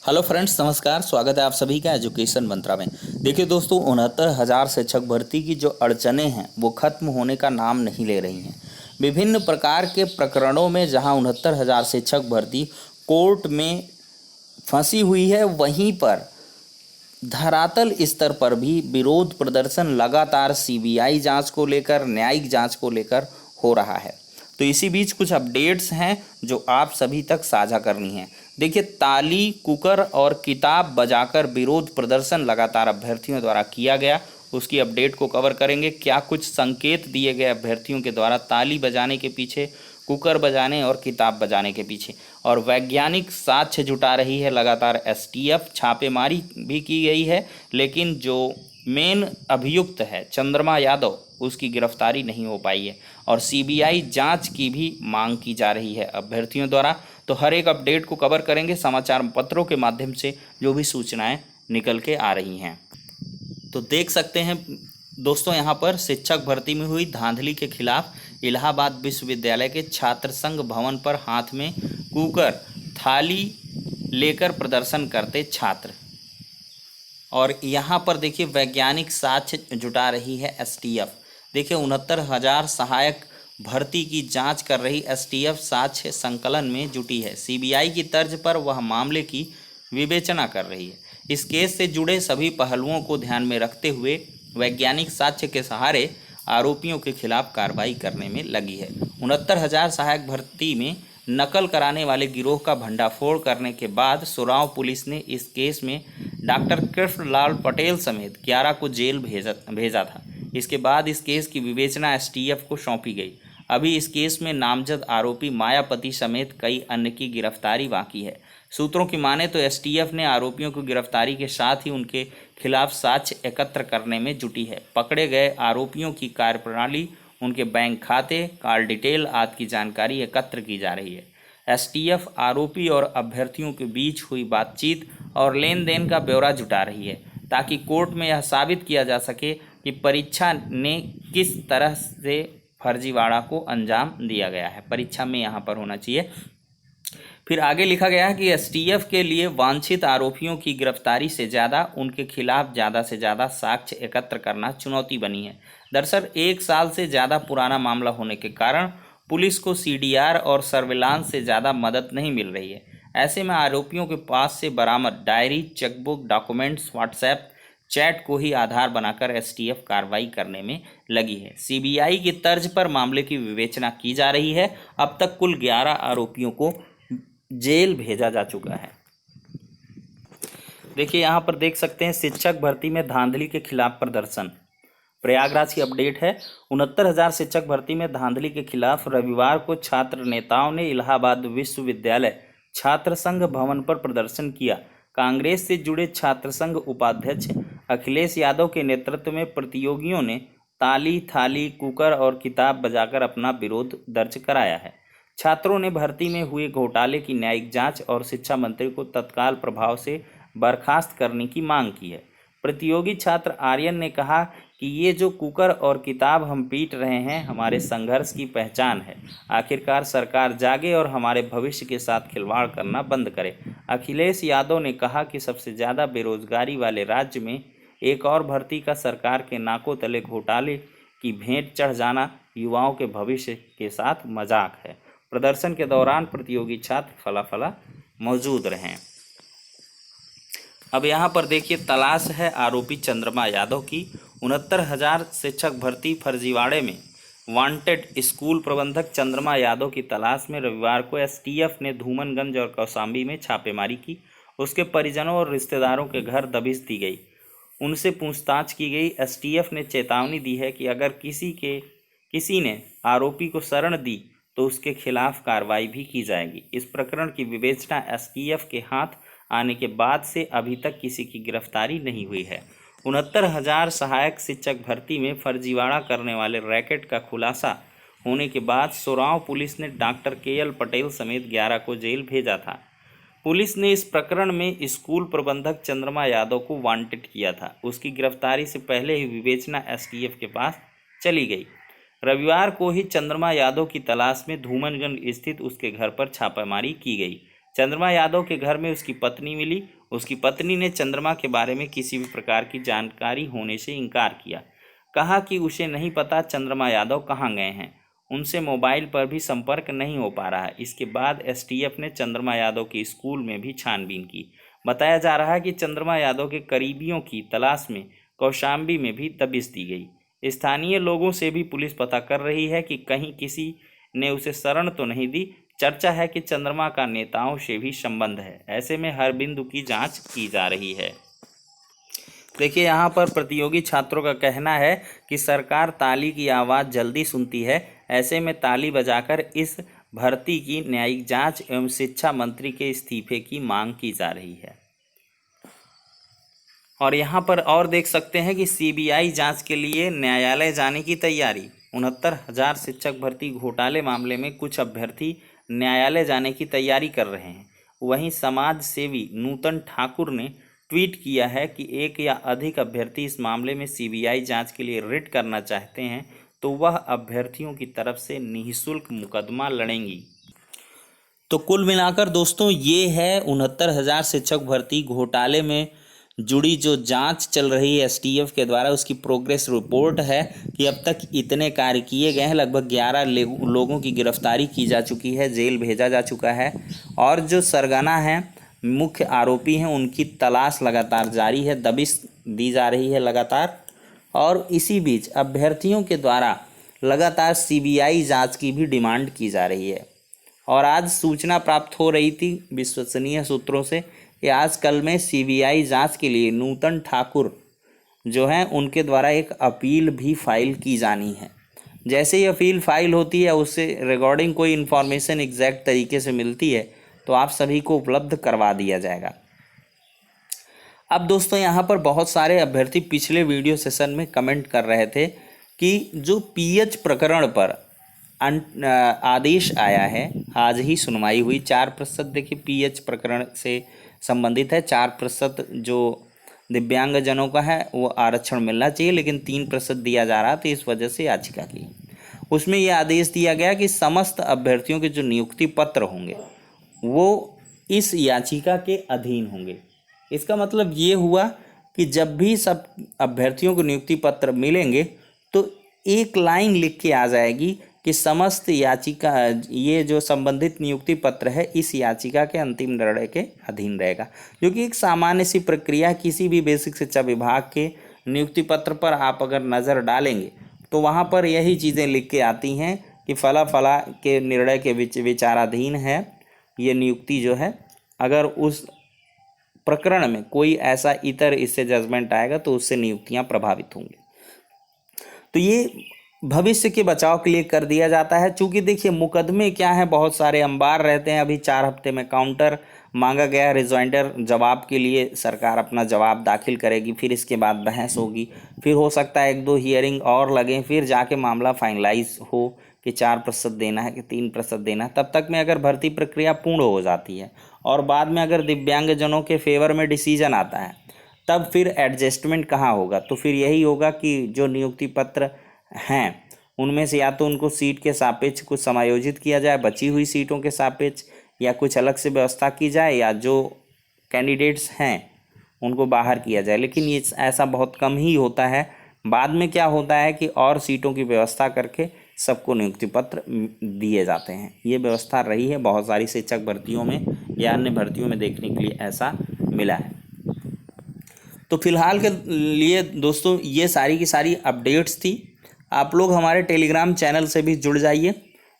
Hello friends, नमस्कार। स्वागत है आप सभी का एजुकेशन मंत्रा में। देखिए दोस्तों, 69,000 शिक्षक भर्ती की जो अड़चनें हैं वो खत्म होने का नाम नहीं ले रही हैं। विभिन्न प्रकार के प्रकरणों में जहां 69,000 शिक्षक भर्ती कोर्ट में फंसी हुई है, वहीं पर धरातल स्तर पर भी विरोध प्रदर्शन लगातार सीबीआई जांच को लेकर, न्यायिक जांच को लेकर हो रहा है। तो इसी बीच कुछ अपडेट्स हैं जो आप सभी तक साझा करनी है। देखिए, ताली, कुकर और किताब बजाकर विरोध प्रदर्शन लगातार अभ्यर्थियों द्वारा किया गया, उसकी अपडेट को कवर करेंगे। क्या कुछ संकेत दिए गए अभ्यर्थियों के द्वारा ताली बजाने के पीछे, कुकर बजाने और किताब बजाने के पीछे, और वैज्ञानिक साक्ष्य जुटा रही है लगातार एसटीएफ। छापेमारी भी की गई है, लेकिन जो मेन अभियुक्त है चंद्रमा यादव, उसकी गिरफ्तारी नहीं हो पाई है और सीबीआई जांच की भी मांग की जा रही है अभ्यर्थियों द्वारा। तो हर एक अपडेट को कवर करेंगे समाचार पत्रों के माध्यम से जो भी सूचनाएं निकल के आ रही हैं। तो देख सकते हैं दोस्तों, यहाँ पर शिक्षक भर्ती में हुई धांधली के खिलाफ इलाहाबाद विश्वविद्यालय के छात्र संघ भवन पर हाथ में कुकर, थाली लेकर प्रदर्शन करते छात्र। और यहाँ पर देखिए, वैज्ञानिक साक्ष्य जुटा रही है एसटीएफ। देखिए, 69,000 सहायक भर्ती की जांच कर रही एसटीएफ साक्ष्य संकलन में जुटी है। सीबीआई की तर्ज पर वह मामले की विवेचना कर रही है। इस केस से जुड़े सभी पहलुओं को ध्यान में रखते हुए वैज्ञानिक साक्ष्य के सहारे आरोपियों के खिलाफ कार्रवाई करने में लगी है। 69,000 सहायक भर्ती में नकल कराने वाले गिरोह का भंडाफोड़ करने के बाद सोराव पुलिस ने इस केस में डॉक्टर कृष्णलाल पटेल समेत 11 को जेल भेजा था। इसके बाद इस केस की विवेचना एसटीएफ को सौंपी गई। अभी इस केस में नामजद आरोपी मायापति समेत कई अन्य की गिरफ्तारी बाकी है। सूत्रों की माने तो एसटीएफ ने आरोपियों की गिरफ्तारी के साथ ही उनके खिलाफ साक्ष्य एकत्र करने में जुटी है। पकड़े गए आरोपियों की कार्यप्रणाली, उनके बैंक खाते, कॉल डिटेल आदि की जानकारी एकत्र की जा रही है। एसटीएफ आरोपी और अभ्यर्थियों के बीच हुई बातचीत और लेन देन का ब्यौरा जुटा रही है, ताकि कोर्ट में यह साबित किया जा सके कि परीक्षा ने किस तरह से फर्जीवाड़ा को अंजाम दिया गया है। परीक्षा में यहाँ पर होना चाहिए। फिर आगे लिखा गया है कि एसटीएफ के लिए वांछित आरोपियों की गिरफ्तारी से ज़्यादा उनके खिलाफ ज़्यादा से ज़्यादा साक्ष्य एकत्र करना चुनौती बनी है। दरअसल 1 साल से ज़्यादा पुराना मामला होने के कारण पुलिस को सीडीआर और सर्विलांस से ज़्यादा मदद नहीं मिल रही है। ऐसे में आरोपियों के पास से बरामद diary, chequebook, documents, WhatsApp chat को ही आधार बनाकर एसटीएफ कार्रवाई करने में लगी है। सीबीआई की तर्ज पर मामले की विवेचना की जा रही है। अब तक कुल 11 आरोपियों को जेल भेजा जा चुका है। देखिए, यहाँ पर देख सकते हैं शिक्षक भर्ती में धांधली के खिलाफ प्रदर्शन। प्रयागराज की अपडेट है। 69,000 शिक्षक भर्ती में धांधली के खिलाफ रविवार को छात्र नेताओं ने इलाहाबाद विश्वविद्यालय छात्र संघ भवन पर प्रदर्शन किया। कांग्रेस से जुड़े छात्र संघ उपाध्यक्ष अखिलेश यादव के नेतृत्व में प्रतियोगियों ने ताली, थाली, कुकर और किताब बजाकर अपना विरोध दर्ज कराया है। छात्रों ने भर्ती में हुए घोटाले की न्यायिक जांच और शिक्षा मंत्री को तत्काल प्रभाव से बर्खास्त करने की मांग की है। प्रतियोगी छात्र आर्यन ने कहा कि ये जो कुकर और किताब हम पीट रहे हैं, हमारे संघर्ष की पहचान है। आखिरकार सरकार जागे और हमारे भविष्य के साथ खिलवाड़ करना बंद करे। अखिलेश यादव ने कहा कि सबसे ज़्यादा बेरोजगारी वाले राज्य में एक और भर्ती का सरकार के नाकों तले घोटाले की भेंट चढ़ जाना युवाओं के भविष्य के साथ मजाक है। प्रदर्शन के दौरान प्रतियोगी छात्र फला मौजूद रहे। अब यहाँ पर देखिए, तलाश है आरोपी चंद्रमा यादव की। 69,000 शिक्षक भर्ती फर्जीवाड़े में वांटेड स्कूल प्रबंधक चंद्रमा यादव की तलाश में रविवार को एसटीएफ ने धूमनगंज और कौशाम्बी में छापेमारी की। उसके परिजनों और रिश्तेदारों के घर दबिश दी गई, उनसे पूछताछ की गई। एसटीएफ ने चेतावनी दी है कि अगर किसी ने आरोपी को शरण दी तो उसके खिलाफ कार्रवाई भी की जाएगी। इस प्रकरण की विवेचना एसटीएफ के हाथ आने के बाद से अभी तक किसी की गिरफ्तारी नहीं हुई है। 69,000 सहायक शिक्षक भर्ती में फर्जीवाड़ा करने वाले रैकेट का खुलासा होने के बाद सोराव पुलिस ने डॉक्टर केएल पटेल समेत 11 को जेल भेजा था। पुलिस ने इस प्रकरण में स्कूल प्रबंधक चंद्रमा यादव को वांटेड किया था। उसकी गिरफ्तारी से पहले ही विवेचना एसटीएफ के पास चली गई। रविवार को ही चंद्रमा यादव की तलाश में धूमनगंज स्थित उसके घर पर छापेमारी की गई। चंद्रमा यादव के घर में उसकी पत्नी मिली। उसकी पत्नी ने चंद्रमा के बारे में किसी भी प्रकार की जानकारी होने से इनकार किया। कहा कि उसे नहीं पता चंद्रमा यादव कहाँ गए हैं। उनसे मोबाइल पर भी संपर्क नहीं हो पा रहा है। इसके बाद एसटीएफ ने चंद्रमा यादव के स्कूल में भी छानबीन की। बताया जा रहा है कि चंद्रमा यादव के करीबियों की तलाश में कौशाम्बी में भी दबिश दी गई। स्थानीय लोगों से भी पुलिस पता कर रही है कि कहीं किसी ने उसे शरण तो नहीं दी। चर्चा है कि चंद्रमा का नेताओं से भी संबंध है। ऐसे में हर बिंदु की जांच की जा रही है। देखिए, यहाँ पर प्रतियोगी छात्रों का कहना है कि सरकार ताली की आवाज़ जल्दी सुनती है। ऐसे में ताली बजाकर इस भर्ती की न्यायिक जांच एवं शिक्षा मंत्री के इस्तीफे की मांग की जा रही है। और यहाँ पर और देख सकते हैं कि सीबीआई जांच के लिए न्यायालय जाने की तैयारी। 69,000 शिक्षक भर्ती घोटाले मामले में कुछ अभ्यर्थी न्यायालय जाने की तैयारी कर रहे हैं। वहीं समाज सेवी नूतन ठाकुर ने ट्वीट किया है कि एक या अधिक अभ्यर्थी इस मामले में सीबीआई जांच के लिए रिट करना चाहते हैं तो वह अभ्यर्थियों की तरफ से निःशुल्क मुकदमा लड़ेंगी। तो कुल मिलाकर दोस्तों, ये है 69,000 शिक्षक भर्ती घोटाले में जुड़ी जो जांच चल रही है एसटीएफ के द्वारा, उसकी प्रोग्रेस रिपोर्ट है कि अब तक इतने कार्य किए गए हैं। लगभग 11 लोगों की गिरफ्तारी की जा चुकी है, जेल भेजा जा चुका है और जो सरगना है, मुख्य आरोपी हैं, उनकी तलाश लगातार जारी है, दबिश दी जा रही है लगातार। और इसी बीच अभ्यर्थियों के द्वारा लगातार सीबीआई जांच की भी डिमांड की जा रही है। और आज सूचना प्राप्त हो रही थी विश्वसनीय सूत्रों से कि आज कल में सीबीआई जांच के लिए नूतन ठाकुर जो हैं उनके द्वारा एक अपील भी फाइल की जानी है। जैसे ही अपील फाइल होती है, उससे रिगार्डिंग कोई इन्फॉर्मेशन एग्जैक्ट तरीके से मिलती है तो आप सभी को उपलब्ध करवा दिया जाएगा। अब दोस्तों, यहाँ पर बहुत सारे अभ्यर्थी पिछले वीडियो सेशन में कमेंट कर रहे थे कि जो पीएच प्रकरण पर आदेश आया है, आज ही सुनवाई हुई। 4% देखिए पीएच प्रकरण से संबंधित है। 4% जो दिव्यांगजनों का है वो आरक्षण मिलना चाहिए, लेकिन 3% दिया जा रहा था, इस वजह से याचिका की। उसमें यह आदेश दिया गया कि समस्त अभ्यर्थियों के जो नियुक्ति पत्र होंगे वो इस याचिका के अधीन होंगे। इसका मतलब ये हुआ कि जब भी सब अभ्यर्थियों को नियुक्ति पत्र मिलेंगे तो एक लाइन लिख के आ जाएगी कि समस्त याचिका, ये जो संबंधित नियुक्ति पत्र है इस याचिका के अंतिम निर्णय के अधीन रहेगा, जो कि एक सामान्य सी प्रक्रिया। किसी भी बेसिक शिक्षा विभाग के नियुक्ति पत्र पर आप अगर नज़र डालेंगे तो वहाँ पर यही चीज़ें लिख के आती हैं कि फला फला के निर्णय के विचाराधीन है ये नियुक्ति जो है। अगर उस प्रकरण में कोई ऐसा इतर इससे जजमेंट आएगा तो उससे नियुक्तियां प्रभावित होंगी। तो ये भविष्य के बचाव के लिए कर दिया जाता है। चूँकि देखिए मुकदमे क्या है, बहुत सारे अंबार रहते हैं। अभी 4 हफ्ते में काउंटर मांगा गया, रिजॉइंडर जवाब के लिए सरकार अपना जवाब दाखिल करेगी, फिर इसके बाद बहस होगी, फिर हो सकता है 1-2 हियरिंग और लगें, फिर जाके मामला फाइनलाइज हो कि 4% देना है कि 3% देना है। तब तक में अगर भर्ती प्रक्रिया पूर्ण हो जाती है और बाद में अगर दिव्यांगजनों के फेवर में डिसीजन आता है तब फिर एडजस्टमेंट कहाँ होगा। तो फिर यही होगा कि जो नियुक्ति पत्र हैं उनमें से या तो उनको सीट के सापेक्ष कुछ समायोजित किया जाए बची हुई सीटों के सापेक्ष, या कुछ अलग से व्यवस्था की जाए, या जो कैंडिडेट्स हैं उनको बाहर किया जाए। लेकिन ये ऐसा बहुत कम ही होता है। बाद में क्या होता है कि और सीटों की व्यवस्था करके सबको नियुक्ति पत्र दिए जाते हैं। ये व्यवस्था रही है बहुत सारी शिक्षक भर्तियों में या अन्य भर्तियों में, देखने के लिए ऐसा मिला है। तो फिलहाल के लिए दोस्तों ये सारी की सारी अपडेट्स थी। आप लोग हमारे टेलीग्राम चैनल से भी जुड़ जाइए।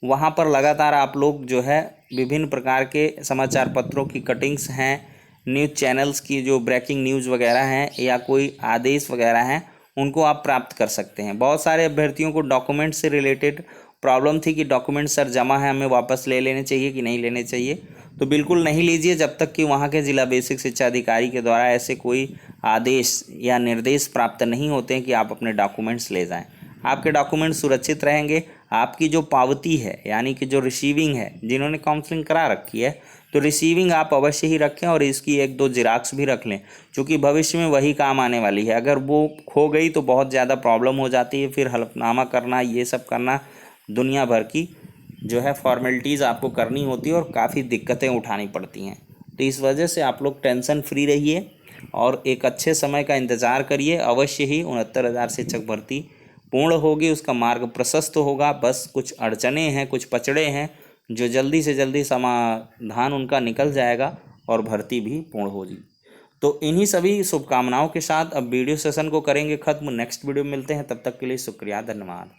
वहाँ पर लगातार आप लोग जो है विभिन्न प्रकार के समाचार पत्रों की कटिंग्स हैं, न्यूज़ चैनल्स की जो ब्रेकिंग न्यूज़ वगैरह हैं या कोई आदेश वगैरह हैं उनको आप प्राप्त कर सकते हैं। बहुत सारे अभ्यर्थियों को डॉक्यूमेंट से रिलेटेड प्रॉब्लम थी कि डॉक्यूमेंट सर जमा है, हमें वापस ले लेने चाहिए कि नहीं लेने चाहिए। तो बिल्कुल नहीं लीजिए जब तक कि वहाँ के जिला बेसिक शिक्षा अधिकारी के द्वारा ऐसे कोई आदेश या निर्देश प्राप्त नहीं होते हैं कि आप अपने डॉक्यूमेंट्स ले जाएं। आपके डॉक्यूमेंट सुरक्षित रहेंगे। आपकी जो पावती है यानी कि जो रिसीविंग है, जिन्होंने काउंसलिंग करा रखी है तो रिसीविंग आप अवश्य ही रखें और इसकी 1-2 जिराक्स भी रख लें, क्योंकि भविष्य में वही काम आने वाली है। अगर वो खो गई तो बहुत ज़्यादा प्रॉब्लम हो जाती है, फिर हलफनामा करना, ये सब करना, दुनिया भर की जो है फॉर्मेलिटीज़ आपको करनी होती है और काफ़ी दिक्कतें उठानी पड़ती हैं। तो इस वजह से आप लोग टेंशन फ्री रहिए और एक अच्छे समय का इंतज़ार करिए। अवश्य ही 69,000 शिक्षक भर्ती पूर्ण होगी, उसका मार्ग प्रशस्त होगा। बस कुछ अड़चने हैं, कुछ पचड़े हैं, जो जल्दी से जल्दी समाधान उनका निकल जाएगा और भर्ती भी पूर्ण होगी। तो इन्हीं सभी शुभकामनाओं के साथ अब वीडियो सेशन को करेंगे ख़त्म। नेक्स्ट वीडियो में मिलते हैं, तब तक के लिए शुक्रिया, धन्यवाद।